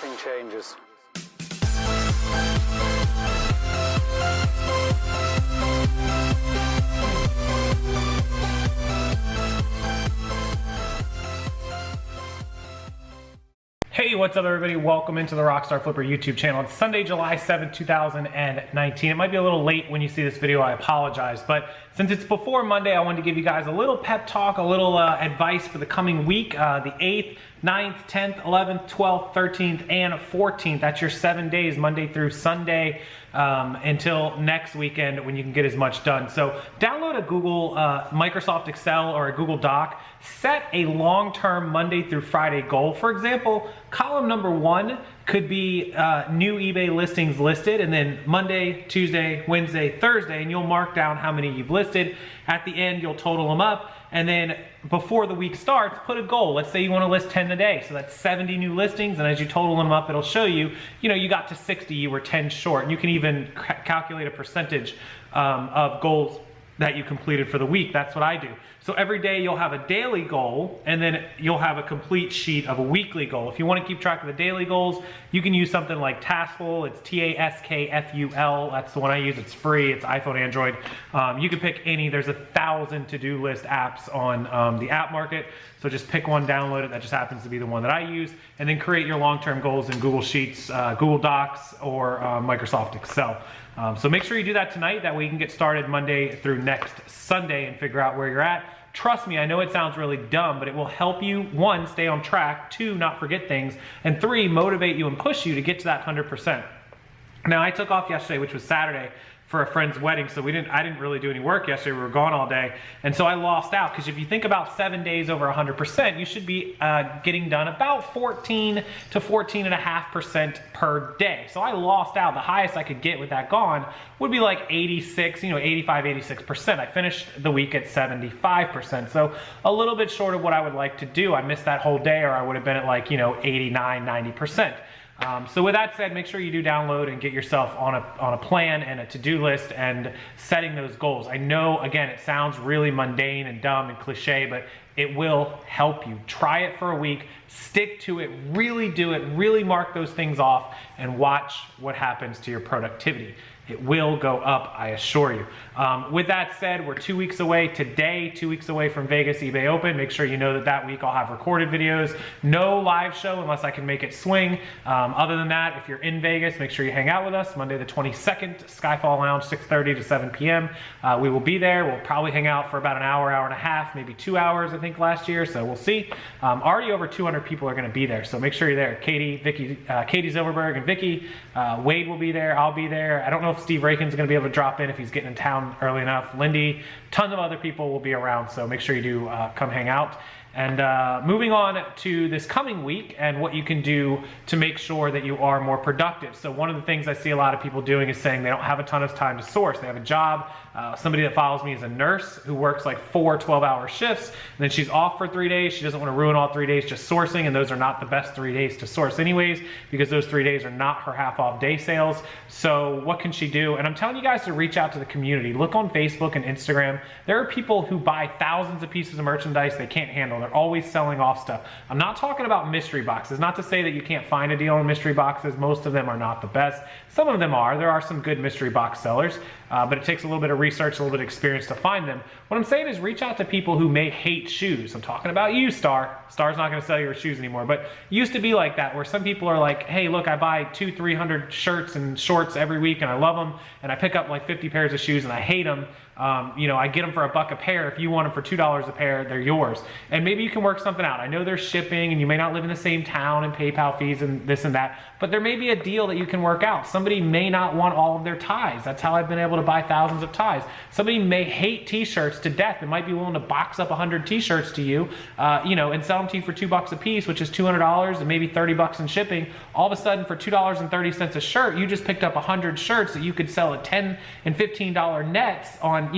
everything changes. Hey, what's up everybody? Welcome into the Rockstarflipper YouTube channel. It's Sunday, July 7th, 2019. It might be a little late when you see this video, I apologize, but since it's before Monday, I wanted to give you guys a little pep talk, a little advice for the coming week, the 8th, 9th, 10th, 11th, 12th, 13th, and 14th. That's your 7 days, Monday through Sunday, until next weekend when you can get as much done. So download a Google Microsoft Excel or a Google Doc. Set a long-term Monday through Friday goal. For example, column number 1 could be new eBay listings listed, and then Monday, Tuesday, Wednesday, Thursday, and you'll mark down how many you've listed. At the end, you'll total them up, and then before the week starts, put a goal. Let's say you want to list 10 a day, so that's 70 new listings, and as you total them up, it'll show you, you got to 60, you were 10 short, and you can even calculate a percentage of goals that you completed for the week. That's what I do. So every day you'll have a daily goal, and then you'll have a complete sheet of a weekly goal. If you want to keep track of the daily goals, you can use something like Taskful. It's Taskful. That's the one I use. It's free. It's iPhone, Android. You can pick any. There's 1,000 to-do list apps on the app market. So just pick one, download it. That just happens to be the one that I use, and then create your long-term goals in Google Sheets, Google Docs, or Microsoft Excel. So make sure you do that tonight. That way you can get started Monday through next Sunday and figure out where you're at. Trust me, I know it sounds really dumb, but it will help you, 1, stay on track, 2, not forget things, and 3, motivate you and push you to get to that 100%. Now, I took off yesterday, which was Saturday, for a friend's wedding, so I didn't really do any work yesterday. We were gone all day, and so I lost out, because if you think about 7 days over 100%, you should be getting done about 14 to 14.5% per day. So I lost out. The highest I could get with that gone would be like 86, 85, 86%. I finished the week at 75%, so a little bit short of what I would like to do. I missed that whole day, or I would have been at like 89, 90%. So with that said, make sure you do download and get yourself on a plan and a to-do list and setting those goals. I know, again, it sounds really mundane and dumb and cliche, but it will help you. Try it for a week, stick to it, really do it, really mark those things off, and watch what happens to your productivity. It will go up, I assure you. With that said, we're 2 weeks away today, 2 weeks away from Vegas eBay Open. Make sure you know that week I'll have recorded videos. No live show unless I can make it swing. Other than that, if you're in Vegas, make sure you hang out with us. Monday the 22nd, Skyfall Lounge, 6:30 to 7 p.m. We will be there. We'll probably hang out for about an hour, hour and a half, maybe 2 hours, I think, last year. So we'll see. Already over 200 people are going to be there. So make sure you're there. Katie, Vicky, Katie Zilberberg and Vicky. Wade will be there. I'll be there. I don't know if Steve Rakin's going to be able to drop in if he's getting in town early enough. Lindy, tons of other people will be around, so make sure you do come hang out. And moving on to this coming week and what you can do to make sure that you are more productive. So one of the things I see a lot of people doing is saying they don't have a ton of time to source. They have a job. Somebody that follows me is a nurse who works like 4 12-hour shifts, and then she's off for 3 days. She doesn't want to ruin all 3 days just sourcing, and those are not the best 3 days to source anyways, because those 3 days are not her half-off day sales. So what can she do? And I'm telling you guys to reach out to the community. Look on Facebook and Instagram. There are people who buy thousands of pieces of merchandise they can't handle. They're always selling off stuff. I'm not talking about mystery boxes. Not to say that you can't find a deal on mystery boxes. Most of them are not the best. Some of them are. There are some good mystery box sellers, but it takes a little bit of research, a little bit of experience to find them. What I'm saying is reach out to people who may hate shoes. I'm talking about you, Star. Star's not going to sell your shoes anymore, but it used to be like that, where some people are like, hey, look, I buy 200-300 shirts and shorts every week, and I love them, and I pick up like 50 pairs of shoes, and I hate them. I get them for $1 a pair. If you want them for $2 a pair, they're yours. And maybe you can work something out. I know there's shipping, and you may not live in the same town, and PayPal fees and this and that, but there may be a deal that you can work out. Somebody may not want all of their ties. That's how I've been able to buy thousands of ties. Somebody may hate t-shirts to death and might be willing to box up 100 t-shirts to you, and sell them to you for $2 a piece, which is $200 and maybe 30 bucks in shipping. All of a sudden, for $2.30 a shirt, you just picked up 100 shirts that you could sell at $10 and $15 nets on,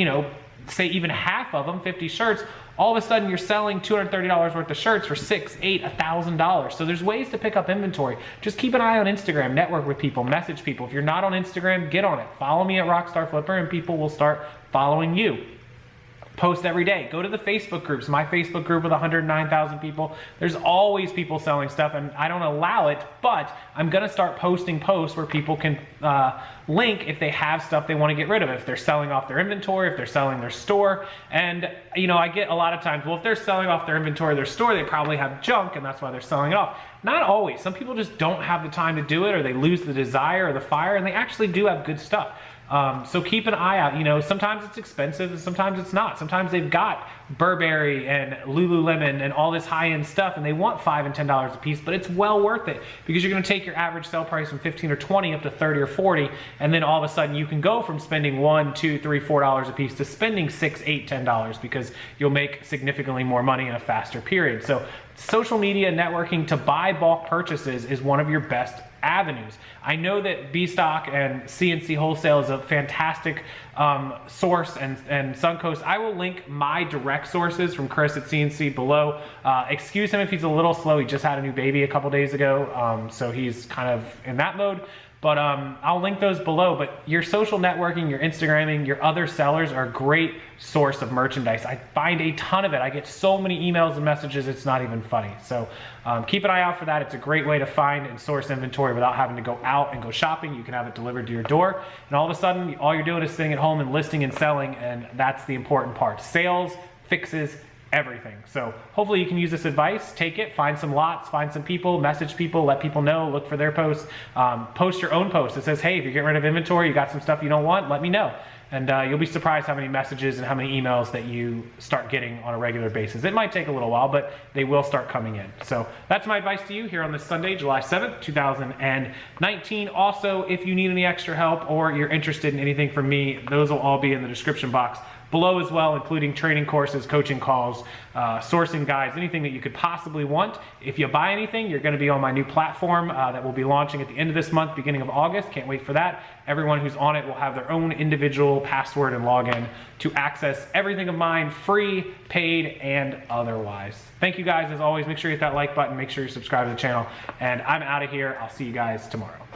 say even half of them, 50 shirts. All of a sudden you're selling $230 worth of shirts for $6,000, $8,000, $1,000. So there's ways to pick up inventory. Just keep an eye on Instagram, network with people, message people. If you're not on Instagram, get on it. Follow me at Rockstarflipper and people will start following you. post every day. Go to the Facebook groups. My Facebook group with 109,000 people. There's always people selling stuff, and I don't allow it, but I'm gonna start posting posts where people can link if they have stuff they wanna get rid of, if they're selling off their inventory, if they're selling their store. And you know, I get a lot of times, well, if they're selling off their inventory, their store, they probably have junk and that's why they're selling it off. Not always. Some people just don't have the time to do it, or they lose the desire or the fire, and they actually do have good stuff. So keep an eye out. You know, sometimes it's expensive and sometimes it's not. Sometimes they've got Burberry and Lululemon and all this high-end stuff, and they want $5 and $10 a piece, but it's well worth it because you're gonna take your average sale price from 15 or 20 up to 30 or 40, and then all of a sudden you can go from spending $1, $2, $3, $4 a piece to spending $6, $8, $10 because you'll make significantly more money in a faster period. So social media networking to buy bulk purchases is one of your best avenues. I know that B-Stock and CNC Wholesale is a fantastic source, and Suncoast. I will link my direct sources from Chris at CNC below. Excuse him if he's a little slow. He just had a new baby a couple days ago, so he's kind of in that mode. But I'll link those below. But your social networking, your Instagramming, your other sellers are a great source of merchandise. I find a ton of it. I get so many emails and messages, it's not even funny. So keep an eye out for that. It's a great way to find and source inventory without having to go out and go shopping. You can have it delivered to your door. And all of a sudden, all you're doing is sitting at home and listing and selling, and that's the important part. Sales fixes everything. So hopefully you can use this advice, take it, find some lots, find some people, message people, let people know, look for their posts, post your own post that says, hey, if you're getting rid of inventory, you got some stuff you don't want, let me know. And you'll be surprised how many messages and how many emails that you start getting on a regular basis. It might take a little while, but they will start coming in. So that's my advice to you here on this Sunday, July 7th, 2019. Also, if you need any extra help or you're interested in anything from me, those will all be in the description box below as well, including training courses, coaching calls, sourcing guides, anything that you could possibly want. If you buy anything, you're gonna be on my new platform that will be launching at the end of this month, beginning of August. Can't wait for that. Everyone who's on it will have their own individual password and login to access everything of mine, free, paid, and otherwise. Thank you guys, as always. Make sure you hit that like button, make sure you subscribe to the channel, and I'm out of here. I'll see you guys tomorrow.